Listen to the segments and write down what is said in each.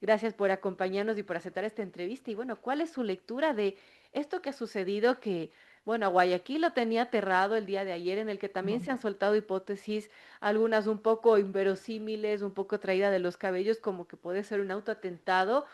Gracias por acompañarnos y por aceptar esta entrevista. Y bueno, ¿cuál es su lectura de esto que ha sucedido? Que, bueno, a Guayaquil lo tenía aterrado el día de ayer, en el que también se han soltado hipótesis, algunas un poco inverosímiles, un poco traídas de los cabellos, como que puede ser un autoatentado,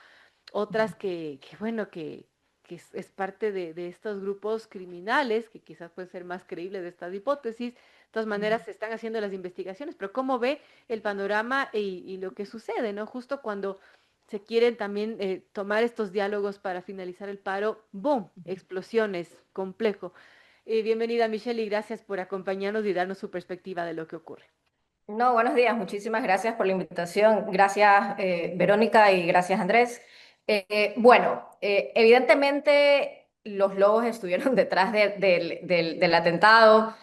otras que bueno, que es parte de estos grupos criminales, que quizás pueden ser más creíbles de estas hipótesis. De todas maneras, se están haciendo las investigaciones, pero ¿cómo ve el panorama y lo que sucede, ¿no? Justo cuando se quieren también tomar estos diálogos para finalizar el paro, ¡boom! Explosiones, complejo. Bienvenida, Michelle, y gracias por acompañarnos y darnos su perspectiva de lo que ocurre. No, buenos días, muchísimas gracias por la invitación. Gracias, Verónica, y gracias, Andrés. Evidentemente los lobos estuvieron detrás del atentado.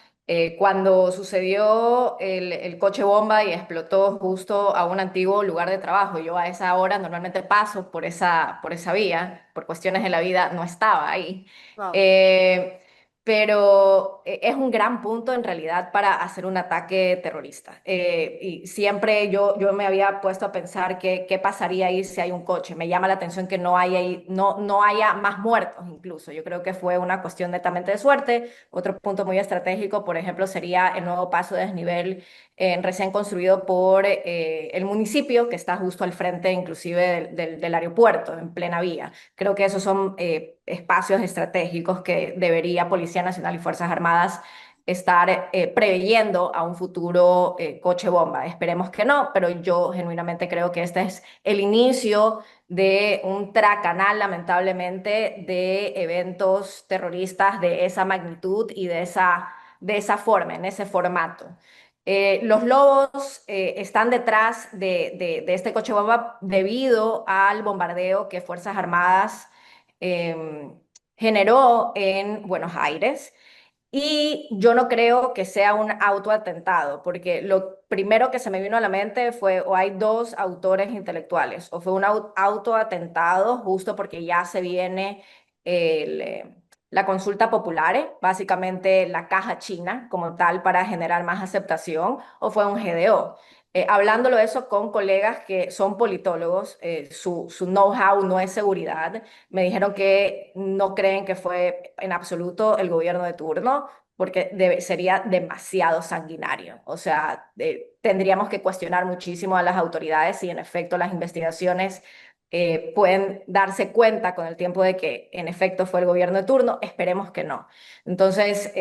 Cuando sucedió el coche bomba y explotó justo a un antiguo lugar de trabajo. Yo a esa hora normalmente paso por esa vía, por cuestiones de la vida no estaba ahí. Wow. Eh, pero es un gran punto en realidad para hacer un ataque terrorista. Y siempre yo me había puesto a pensar qué pasaría ahí si hay un coche. Me llama la atención que no haya más muertos incluso. Yo creo que fue una cuestión netamente de suerte. Otro punto muy estratégico, por ejemplo, sería el nuevo paso de desnivel recién construido por el municipio, que está justo al frente inclusive del aeropuerto, en plena vía. Creo que esos son espacios estratégicos que debería Policía Nacional y Fuerzas Armadas estar preveyendo a un futuro coche bomba. Esperemos que no, pero yo genuinamente creo que este es el inicio de un tracanal, lamentablemente, de eventos terroristas de esa magnitud y de esa forma, en ese formato. Los lobos están detrás de este coche bomba debido al bombardeo que Fuerzas Armadas eh, generó en Buenos Aires. Y yo no creo que sea un autoatentado, porque lo primero que se me vino a la mente fue, o hay dos autores intelectuales, o fue un autoatentado justo porque ya se viene la consulta popular, básicamente la caja china como tal para generar más aceptación, o fue un GDO. Hablándolo eso con colegas que son politólogos, su know-how no es seguridad, me dijeron que no creen que fue en absoluto el gobierno de turno, porque sería demasiado sanguinario. O sea, tendríamos que cuestionar muchísimo a las autoridades si en efecto las investigaciones pueden darse cuenta con el tiempo de que en efecto fue el gobierno de turno. Esperemos que no. Entonces,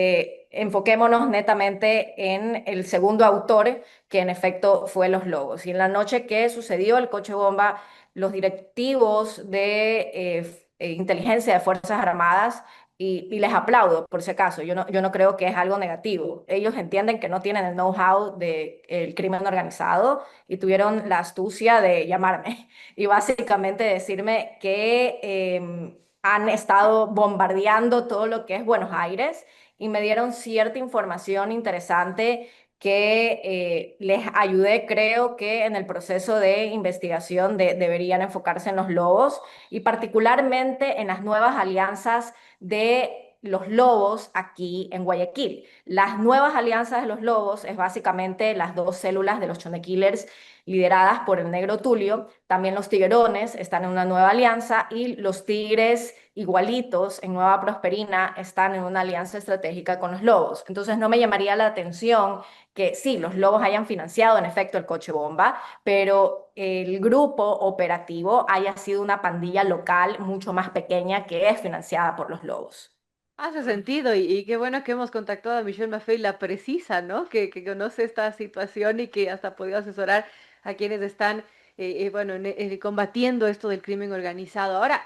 enfoquémonos netamente en el segundo autor, que en efecto fue Los Lobos. Y en la noche que sucedió el coche bomba, los directivos de inteligencia de Fuerzas Armadas, y les aplaudo por si acaso, yo no creo que es algo negativo. Ellos entienden que no tienen el know-how del crimen organizado y tuvieron la astucia de llamarme y básicamente decirme que han estado bombardeando todo lo que es Buenos Aires y me dieron cierta información interesante que les ayudé, creo que en el proceso de investigación deberían enfocarse en los lobos y particularmente en las nuevas alianzas de los lobos aquí en Guayaquil. Las nuevas alianzas de los lobos es básicamente las dos células de los Chone Killers lideradas por el negro Tulio. También los tiguerones están en una nueva alianza y los tigres igualitos en Nueva Prosperina están en una alianza estratégica con los lobos. Entonces no me llamaría la atención que sí, los lobos hayan financiado en efecto el coche bomba, pero el grupo operativo haya sido una pandilla local mucho más pequeña que es financiada por los lobos. Hace sentido y qué bueno que hemos contactado a Michelle Maffei, la precisa, ¿no? Que conoce esta situación y que hasta ha podido asesorar a quienes están, bueno, combatiendo esto del crimen organizado. Ahora,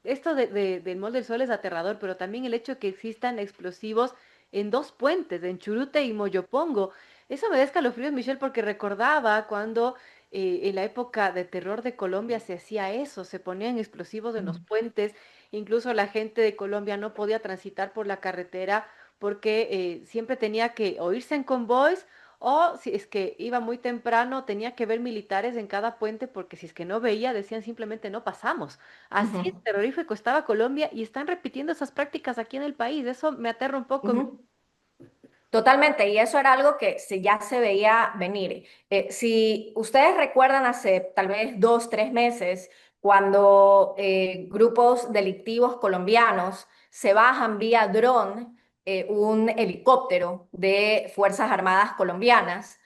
esto del Mall del Sol es aterrador, pero también el hecho de que existan explosivos en dos puentes, en Churute y Moyopongo. Eso me da escalofríos, Michelle, porque recordaba cuando en la época de terror de Colombia se hacía eso, se ponían explosivos en los puentes. Incluso la gente de Colombia no podía transitar por la carretera porque siempre tenía que o irse en convoys o si es que iba muy temprano tenía que ver militares en cada puente porque si es que no veía decían simplemente no pasamos. Así es Ujú, terrorífico estaba Colombia y están repitiendo esas prácticas aquí en el país. Eso me aterra un poco. ujú. Totalmente, y eso era algo que ya se veía venir. Si ustedes recuerdan hace tal vez 2, 3 meses, cuando grupos delictivos colombianos se bajan vía dron un helicóptero de Fuerzas Armadas colombianas.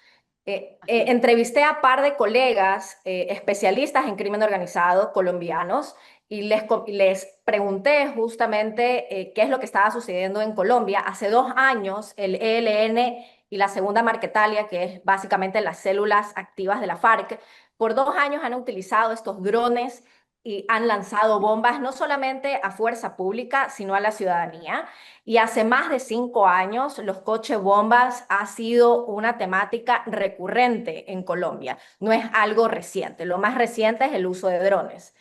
Así es. Entrevisté a par de colegas especialistas en crimen organizado colombianos y les pregunté justamente qué es lo que estaba sucediendo en Colombia. Hace 2 años, el ELN y la Segunda Marquetalia, que es básicamente las células activas de la FARC, por 2 años han utilizado estos drones y han lanzado bombas no solamente a fuerza pública, sino a la ciudadanía. Y hace más de 5 años, los coches bombas ha sido una temática recurrente en Colombia. No es algo reciente. Lo más reciente es el uso de drones.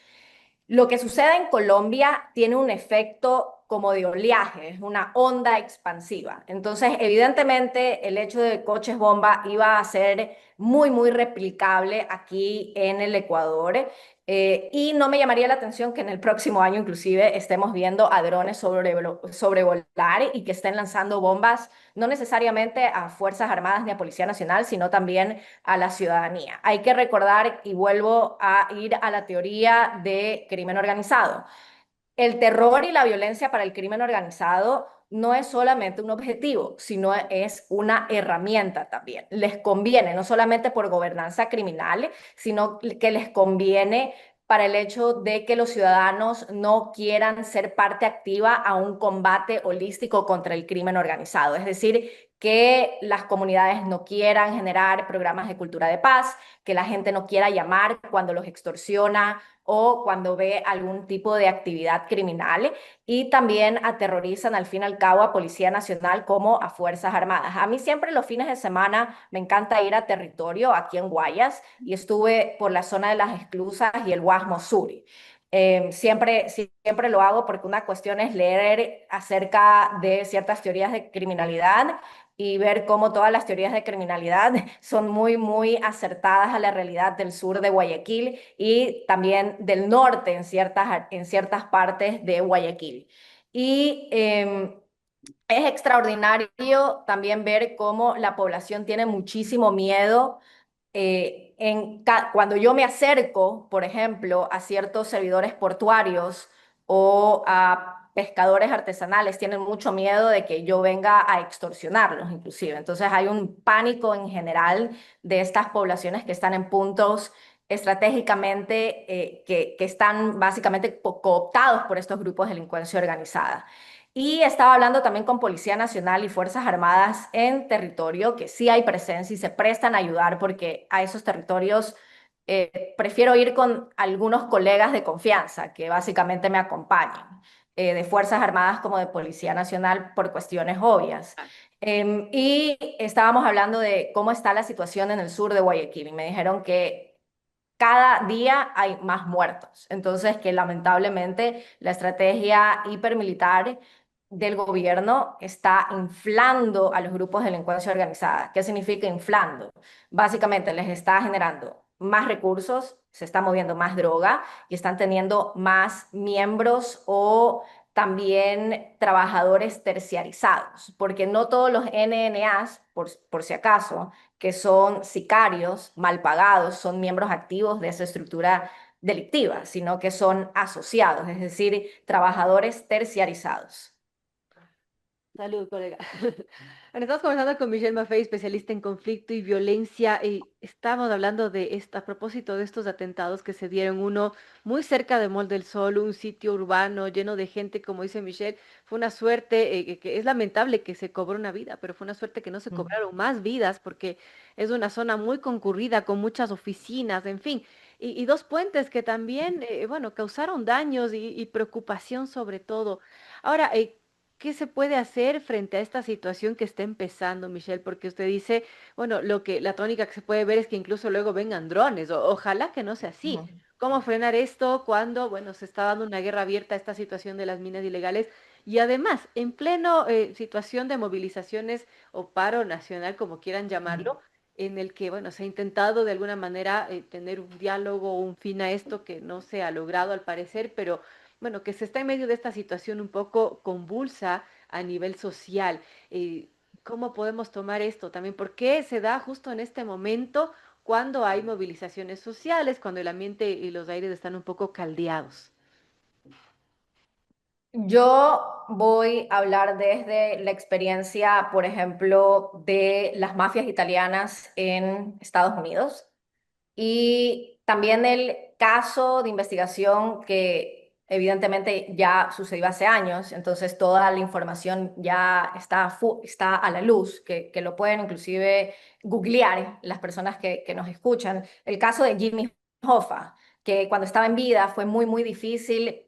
Lo que sucede en Colombia tiene un efecto como de oleaje, es una onda expansiva. Entonces, evidentemente, el hecho de coches bomba iba a ser muy, muy replicable aquí en el Ecuador. Y no me llamaría la atención que en el próximo año inclusive estemos viendo a drones sobrevolar y que estén lanzando bombas, no necesariamente a Fuerzas Armadas ni a Policía Nacional, sino también a la ciudadanía. Hay que recordar, y vuelvo a ir a la teoría de crimen organizado, el terror y la violencia para el crimen organizado no es solamente un objetivo, sino es una herramienta también. Les conviene, no solamente por gobernanza criminal, sino que les conviene para el hecho de que los ciudadanos no quieran ser parte activa a un combate holístico contra el crimen organizado. Es decir, que las comunidades no quieran generar programas de cultura de paz, que la gente no quiera llamar cuando los extorsiona o cuando ve algún tipo de actividad criminal, y también aterrorizan al fin y al cabo a Policía Nacional como a Fuerzas Armadas. A mí siempre los fines de semana me encanta ir a territorio aquí en Guayas y estuve por la zona de las Esclusas y el Guasmo Sur. Siempre lo hago porque una cuestión es leer acerca de ciertas teorías de criminalidad y ver cómo todas las teorías de criminalidad son muy, muy acertadas a la realidad del sur de Guayaquil y también del norte en ciertas partes de Guayaquil. Y es extraordinario también ver cómo la población tiene muchísimo miedo cuando yo me acerco, por ejemplo, a ciertos servidores portuarios o a pescadores artesanales, tienen mucho miedo de que yo venga a extorsionarlos, inclusive. Entonces hay un pánico en general de estas poblaciones que están en puntos estratégicamente que están básicamente cooptados por estos grupos de delincuencia organizada. Y estaba hablando también con Policía Nacional y Fuerzas Armadas en territorio, que sí hay presencia y se prestan a ayudar porque a esos territorios prefiero ir con algunos colegas de confianza que básicamente me acompañan, de Fuerzas Armadas como de Policía Nacional por cuestiones obvias. Y estábamos hablando de cómo está la situación en el sur de Guayaquil y me dijeron que cada día hay más muertos. Entonces, que lamentablemente la estrategia hipermilitar del gobierno está inflando a los grupos de delincuencia organizada. ¿Qué significa inflando? Básicamente les está generando más recursos, se está moviendo más droga y están teniendo más miembros o también trabajadores terciarizados, porque no todos los NNAs, por si acaso, que son sicarios mal pagados, son miembros activos de esa estructura delictiva, sino que son asociados, es decir, trabajadores terciarizados. Salud, colega. Bueno, estamos conversando con Michelle Maffei, especialista en conflicto y violencia, y estamos hablando de a propósito de estos atentados que se dieron, uno muy cerca de Mall del Sol, un sitio urbano lleno de gente, como dice Michelle, fue una suerte, que es lamentable que se cobró una vida, pero fue una suerte que no se Mm. cobraron más vidas, porque es una zona muy concurrida, con muchas oficinas, en fin, y dos puentes que también, bueno, causaron daños y preocupación sobre todo. Ahora, ¿qué se puede hacer frente a esta situación que está empezando, Michelle? Porque usted dice, bueno, la tónica que se puede ver es que incluso luego vengan drones, ojalá que no sea así. Ujú. ¿Cómo frenar esto cuando, bueno, se está dando una guerra abierta a esta situación de las minas ilegales? Y además, en pleno situación de movilizaciones o paro nacional, como quieran Ujú. llamarlo, en el que, bueno, se ha intentado de alguna manera tener un diálogo o un fin a esto que no se ha logrado al parecer, pero bueno, que se está en medio de esta situación un poco convulsa a nivel social. ¿Cómo podemos tomar esto también? ¿Por qué se da justo en este momento cuando hay movilizaciones sociales, cuando el ambiente y los aires están un poco caldeados. Yo voy a hablar desde la experiencia, por ejemplo, de las mafias italianas en Estados Unidos. Y también el caso de investigación que evidentemente ya sucedió hace años, entonces toda la información ya está a la luz, que lo pueden inclusive googlear las personas que nos escuchan. El caso de Jimmy Hoffa, que cuando estaba en vida fue muy, muy difícil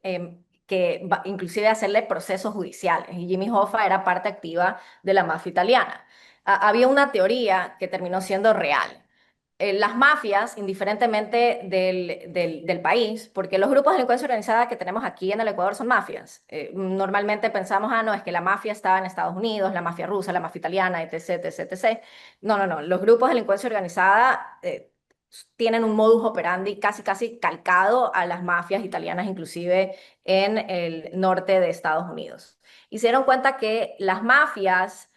inclusive hacerle procesos judiciales. Y Jimmy Hoffa era parte activa de la mafia italiana. Había una teoría que terminó siendo real. Las mafias, indiferentemente del país, porque los grupos de delincuencia organizada que tenemos aquí en el Ecuador son mafias. Normalmente pensamos, ah, no, es que la mafia estaba en Estados Unidos, la mafia rusa, la mafia italiana, etc., etc., etc. No, no, no. Los grupos de delincuencia organizada tienen un modus operandi casi, casi calcado a las mafias italianas, inclusive en el norte de Estados Unidos. Y se dieron cuenta que las mafias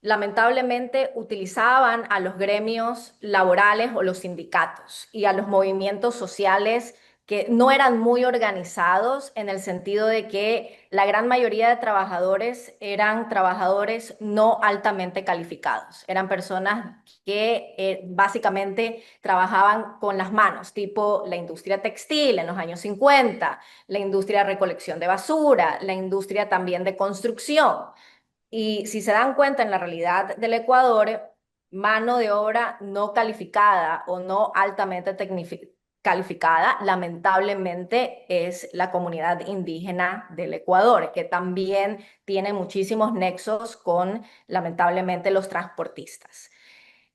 lamentablemente utilizaban a los gremios laborales o los sindicatos y a los movimientos sociales que no eran muy organizados en el sentido de que la gran mayoría de trabajadores eran trabajadores no altamente calificados, eran personas que básicamente trabajaban con las manos, tipo la industria textil en los años 50, la industria de recolección de basura, la industria también de construcción. Y si se dan cuenta en la realidad del Ecuador, mano de obra no calificada o no altamente calificada, lamentablemente es la comunidad indígena del Ecuador, que también tiene muchísimos nexos con, lamentablemente, los transportistas.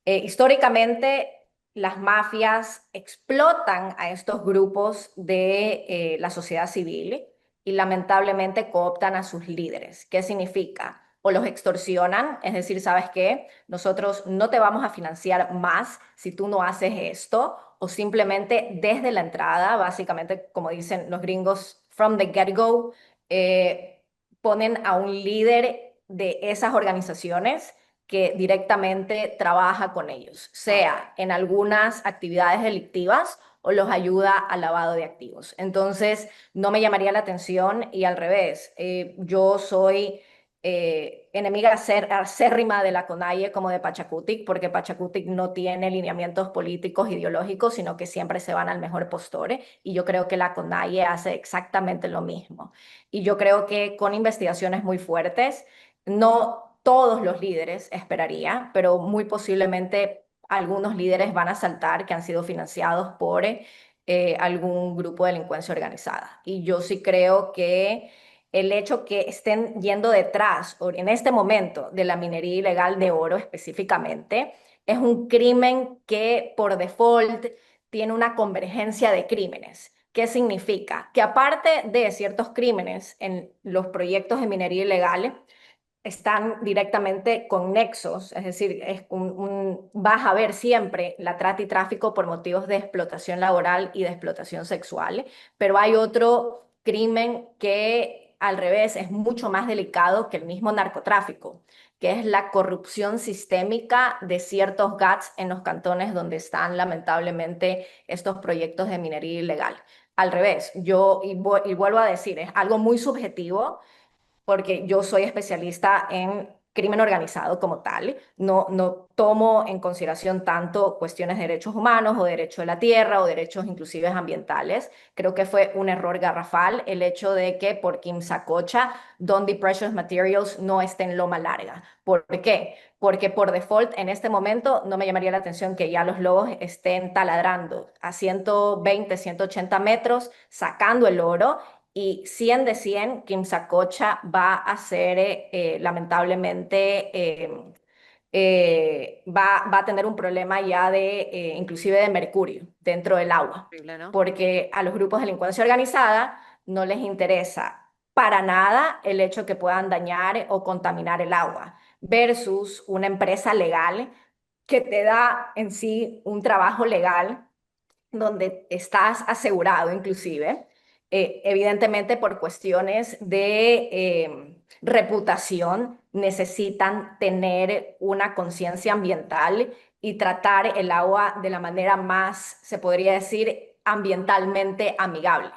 Históricamente, las mafias explotan a estos grupos de la sociedad civil y lamentablemente cooptan a sus líderes. ¿Qué significa? O los extorsionan, es decir, ¿sabes qué? Nosotros no te vamos a financiar más si tú no haces esto, o simplemente desde la entrada, básicamente, como dicen los gringos, from the get-go, eh, ponen a un líder de esas organizaciones que directamente trabaja con ellos, sea en algunas actividades delictivas o los ayuda al lavado de activos. Entonces, no me llamaría la atención y al revés, yo soy enemiga acérrima de la CONAIE como de Pachacutic, porque Pachacutic no tiene lineamientos políticos, ideológicos, sino que siempre se van al mejor postor, y yo creo que la CONAIE hace exactamente lo mismo. Y yo creo que con investigaciones muy fuertes, no todos los líderes, esperaría, pero muy posiblemente algunos líderes van a saltar que han sido financiados por algún grupo de delincuencia organizada. Y yo sí creo que el hecho que estén yendo detrás, o en este momento, de la minería ilegal de oro específicamente, es un crimen que por default tiene una convergencia de crímenes. ¿Qué significa? Que aparte de ciertos crímenes en los proyectos de minería ilegal, están directamente conexos, es decir, vas a ver siempre la trata y tráfico por motivos de explotación laboral y de explotación sexual, pero hay otro crimen que al revés es mucho más delicado que el mismo narcotráfico, que es la corrupción sistémica de ciertos GATS en los cantones donde están lamentablemente estos proyectos de minería ilegal. Al revés, y vuelvo a decir, es algo muy subjetivo porque yo soy especialista en crimen organizado como tal, no tomo en consideración tanto cuestiones de derechos humanos o derecho de la tierra o derechos inclusive ambientales. Creo que fue un error garrafal el hecho de que por Kim Sacocha, Donde Precious Materials no esté en Loma Larga. ¿Por qué? Porque por default en este momento no me llamaría la atención que ya los lobos estén taladrando a 120, 180 metros, sacando el oro, y 100 de 100, Kim Sacocha va a ser, lamentablemente, va a tener un problema ya inclusive de mercurio dentro del agua, Horrible, ¿no? porque a los grupos de delincuencia organizada no les interesa para nada el hecho que puedan dañar o contaminar el agua, versus una empresa legal que te da en sí un trabajo legal donde estás asegurado inclusive, Evidentemente, por cuestiones de reputación, necesitan tener una conciencia ambiental y tratar el agua de la manera más, se podría decir, ambientalmente amigable.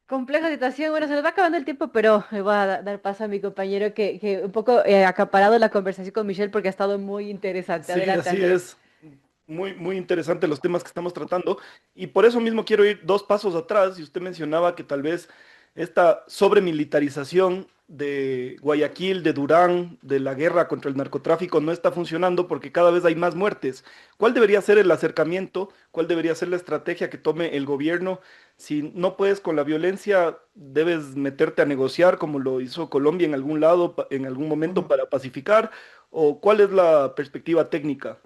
Compleja situación. Bueno, se nos va acabando el tiempo, pero le voy a dar paso a mi compañero que un poco acaparado la conversación con Michelle porque ha estado muy interesante. Sí, Adelante, así Andrés. es. Muy, muy interesante los temas que estamos tratando. Y por eso mismo quiero ir dos pasos atrás. Y usted mencionaba que tal vez esta sobremilitarización de Guayaquil, de Durán, de la guerra contra el narcotráfico no está funcionando porque cada vez hay más muertes. ¿Cuál debería ser el acercamiento? ¿Cuál debería ser la estrategia que tome el gobierno? Si no puedes con la violencia, debes meterte a negociar como lo hizo Colombia en algún lado, en algún momento Ujú. para pacificar. ¿O cuál es la perspectiva técnica?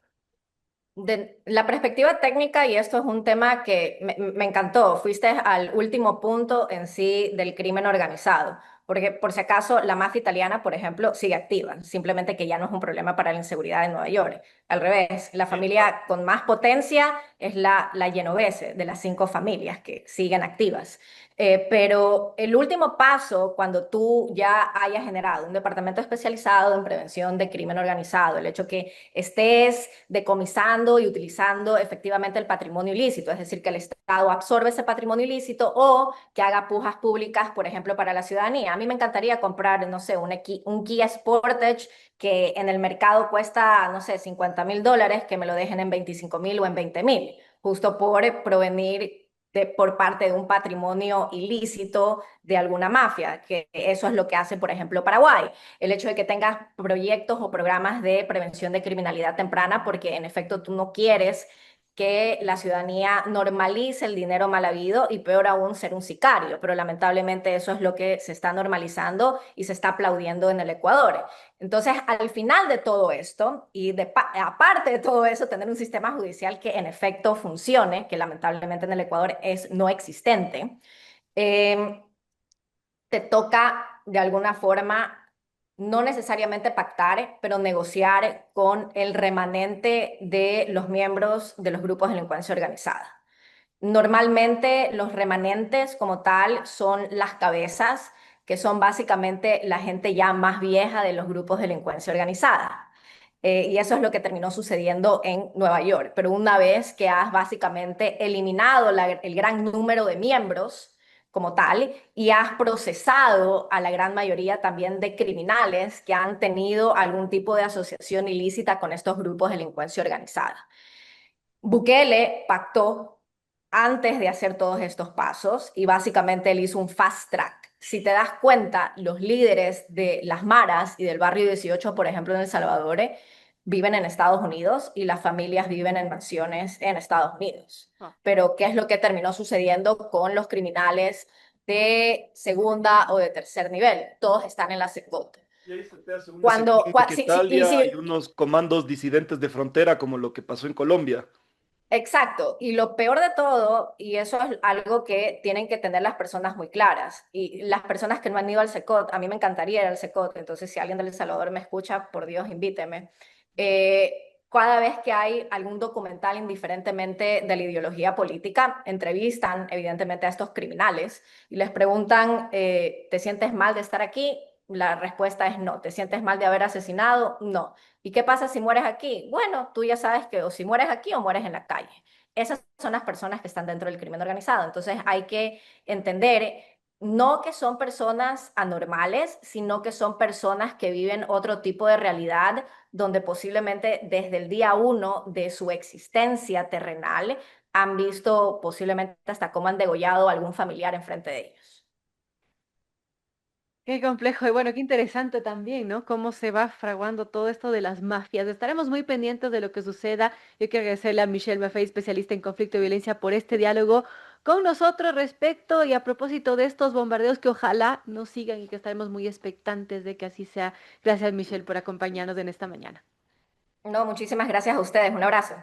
De la perspectiva técnica, y esto es un tema que me encantó, fuiste al último punto en sí del crimen organizado, porque por si acaso la mafia italiana, por ejemplo, sigue activa, simplemente que ya no es un problema para la inseguridad en Nueva York. Al revés, la familia con más potencia es la Genovese, de las 5 familias que siguen activas. Pero el último paso, cuando tú ya hayas generado un departamento especializado en prevención de crimen organizado, el hecho que estés decomisando y utilizando efectivamente el patrimonio ilícito, es decir, que el Estado absorbe ese patrimonio ilícito o que haga pujas públicas, por ejemplo, para la ciudadanía. A mí me encantaría comprar, no sé, un Kia Sportage que en el mercado cuesta, no sé, $50.000, que me lo dejen en 25.000 o en 20.000, justo por provenir por parte de un patrimonio ilícito de alguna mafia, que eso es lo que hace, por ejemplo, Paraguay. El hecho de que tengas proyectos o programas de prevención de criminalidad temprana, porque en efecto tú no quieres que la ciudadanía normalice el dinero mal habido y peor aún ser un sicario, pero lamentablemente eso es lo que se está normalizando y se está aplaudiendo en el Ecuador. Entonces, al final de todo esto, y aparte de todo eso, tener un sistema judicial que en efecto funcione, que lamentablemente en el Ecuador es no existente, eh, te toca de alguna forma no necesariamente pactar, pero negociar con el remanente de los miembros de los grupos de delincuencia organizada. Normalmente los remanentes como tal son las cabezas, que son básicamente la gente ya más vieja de los grupos de delincuencia organizada. Y eso es lo que terminó sucediendo en Nueva York. Pero una vez que has básicamente eliminado el gran número de miembros como tal y has procesado a la gran mayoría también de criminales que han tenido algún tipo de asociación ilícita con estos grupos de delincuencia organizada. Bukele pactó antes de hacer todos estos pasos y básicamente él hizo un fast track. Si te das cuenta, los líderes de las maras y del barrio 18, por ejemplo, en El Salvador, viven en Estados Unidos y las familias viven en mansiones en Estados Unidos. Ah, Pero, ¿qué es lo que terminó sucediendo con los criminales de segunda o de tercer nivel? Todos están en la SECOT. Y ahí se te hace una sección que Y Italia y si unos comandos disidentes de frontera como lo que pasó en Colombia. Exacto, y lo peor de todo, y eso es algo que tienen que tener las personas muy claras, y las personas que no han ido al SECOT, a mí me encantaría ir al SECOT, entonces si alguien del El Salvador me escucha, por Dios, invíteme. Cada vez que hay algún documental, indiferentemente de la ideología política, entrevistan evidentemente a estos criminales y les preguntan, ¿te sientes mal de estar aquí? La respuesta es no. ¿Te sientes mal de haber asesinado? No. ¿Y qué pasa si mueres aquí? Bueno, tú ya sabes que o si mueres aquí o mueres en la calle. Esas son las personas que están dentro del crimen organizado. Entonces hay que entender no que son personas anormales, sino que son personas que viven otro tipo de realidad donde posiblemente desde el día uno de su existencia terrenal han visto posiblemente hasta cómo han degollado a algún familiar enfrente de ellos. qué complejo y bueno, qué interesante también, ¿no? Cómo se va fraguando todo esto de las mafias. Estaremos muy pendientes de lo que suceda. Yo quiero agradecerle a Michelle Maffei, especialista en conflicto y violencia, por este diálogo con nosotros respecto y a propósito de estos bombardeos que ojalá no sigan y que estaremos muy expectantes de que así sea. Gracias, Michelle, por acompañarnos en esta mañana. No, muchísimas gracias a ustedes. Un abrazo.